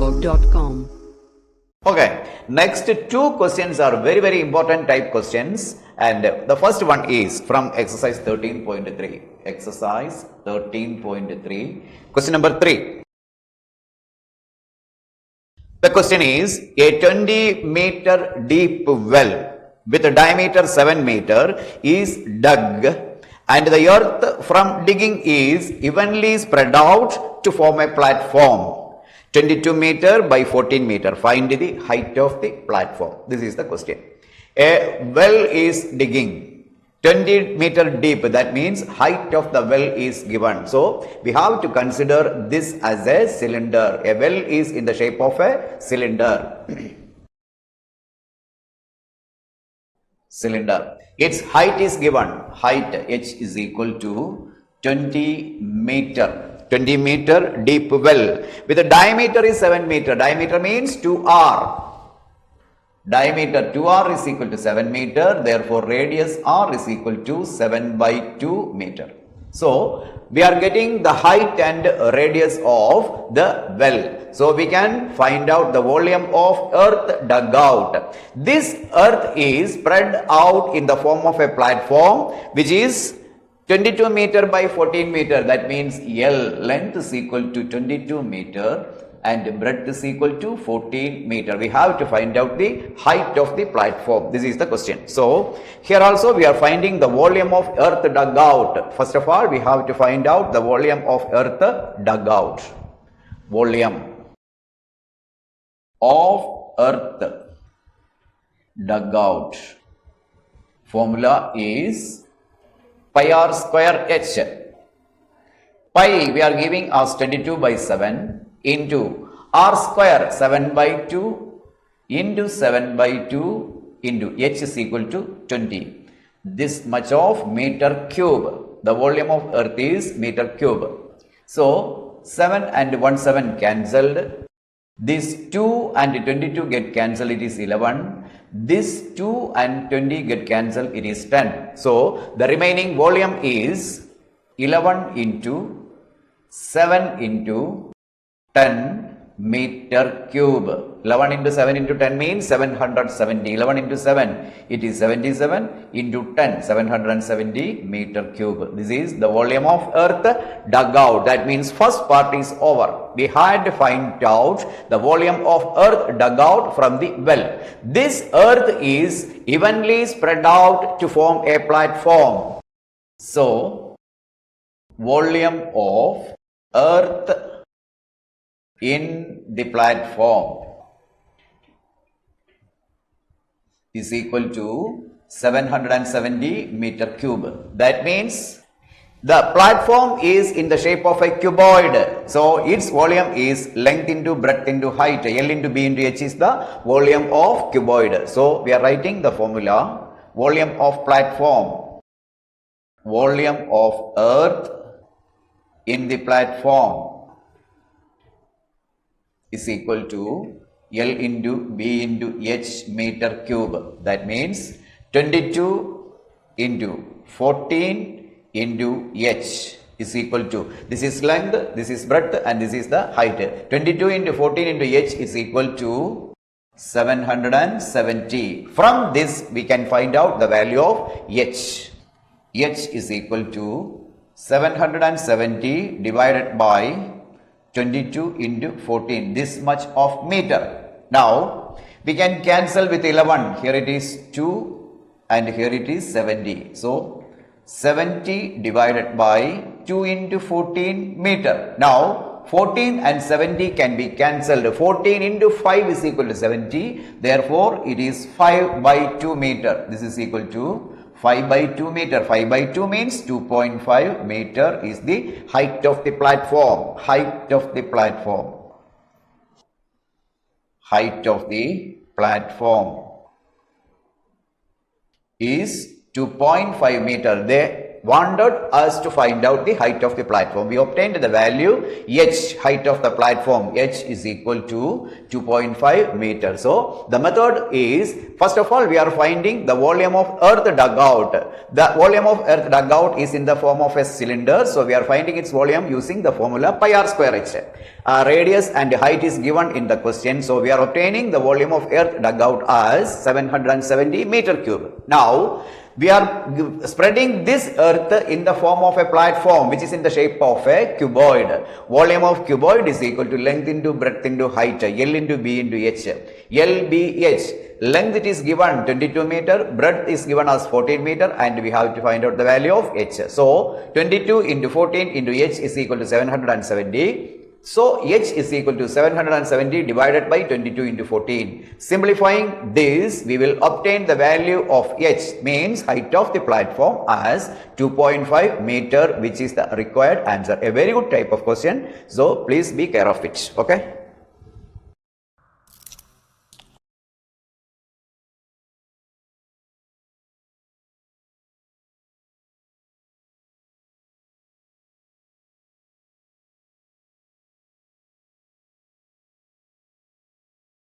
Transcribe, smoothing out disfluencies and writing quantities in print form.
StudyMode.com. Okay, next two questions are very important type questions, and the first one is from exercise 13.3. Exercise 13.3. Question number 3. The question is, a 20-meter deep well with a diameter 7 meter is dug, and the earth from digging is evenly spread out to form a platform. 22 meter by 14 meter. Find the height of the platform. This is the question. A well is digging 20 meter deep. That means height of the well is given. So we have to consider this as a cylinder. A well is in the shape of a cylinder. Cylinder. Its height is given. Height h is equal to 20 meter. 20 meter deep well with a diameter is 7 meter. Diameter means 2r. Diameter 2r is equal to 7 meter. Therefore, radius r is equal to 7 by 2 meter. So, we are getting the height and radius of the well. So, we can find out the volume of earth dug out. This earth is spread out in the form of a platform which is 22 meter by 14 meter. That means L length is equal to 22 meter and breadth is equal to 14 meter. We have to find out the height of the platform. This is the question. So, here also we are finding the volume of earth dug out. First of all, we have to find out the volume of earth dug out. Volume of earth dug out. Formula is pi r square h. Pi we are giving as 22 by 7 into r square 7 by 2 into 7 by 2 into h is equal to 20. This much of meter cube. The volume of earth is meter cube. So 7 and 1 7 cancelled. This 2 and 22 get cancelled, it is 11. This 2 and 20 get cancelled, it is 10. So, the remaining volume is 11 into 7 into 10 meter cube. 11 into 7 into 10 means 770. 11 into 7, it is 77 into 10, 770 meter cube. This is the volume of earth dug out. That means first part is over. We had to find out the volume of earth dug out from the well. This earth is evenly spread out to form a platform. So, volume of earth in the platform is equal to 770 meter cube. That means the platform is in the shape of a cuboid. So, its volume is length into breadth into height. L into B into H is the volume of cuboid. So, we are writing the formula. Volume of platform. Volume of earth in the platform is equal to L into B into H meter cube. That means 22 into 14 into H is equal to, this is length, this is breadth and this is the height. 22 into 14 into H is equal to 770. From this we can find out the value of H. H is equal to 770 divided by 22 into 14, this much of meter. Now, we can cancel with 11, here it is 2 and here it is 70. So, 70 divided by 2 into 14 meter. Now, 14 and 70 can be cancelled. 14 into 5 is equal to 70. Therefore, it is 5 by 2 meter. This is equal to 5 by 2 meter. 5 by 2 means 2.5 meter is the height of the platform. Height of the platform. Height of the platform is 2.5 meter. wanted us to find out the height of the platform. We obtained the value h, height of the platform, h is equal to 2.5 meters. So the method is, first of all, we are finding the volume of earth dug out. The volume of earth dug out is in the form of a cylinder. So we are finding its volume using the formula pi r square h. Radius and height is given in the question. So we are obtaining the volume of earth dug out as 770 meter cube. Now we are spreading this earth in the form of a platform which is in the shape of a cuboid. Volume of cuboid is equal to length into breadth into height, L into B into H. L, B, H. Length it is given 22 meter, breadth is given as 14 meter, and we have to find out the value of H. So 22 into 14 into H is equal to 770. So h is equal to 770 divided by 22 into 14. Simplifying this, we will obtain the value of h, means height of the platform, as 2.5 meter, which is the required answer. A very good type of question. So please be care of it. Okay.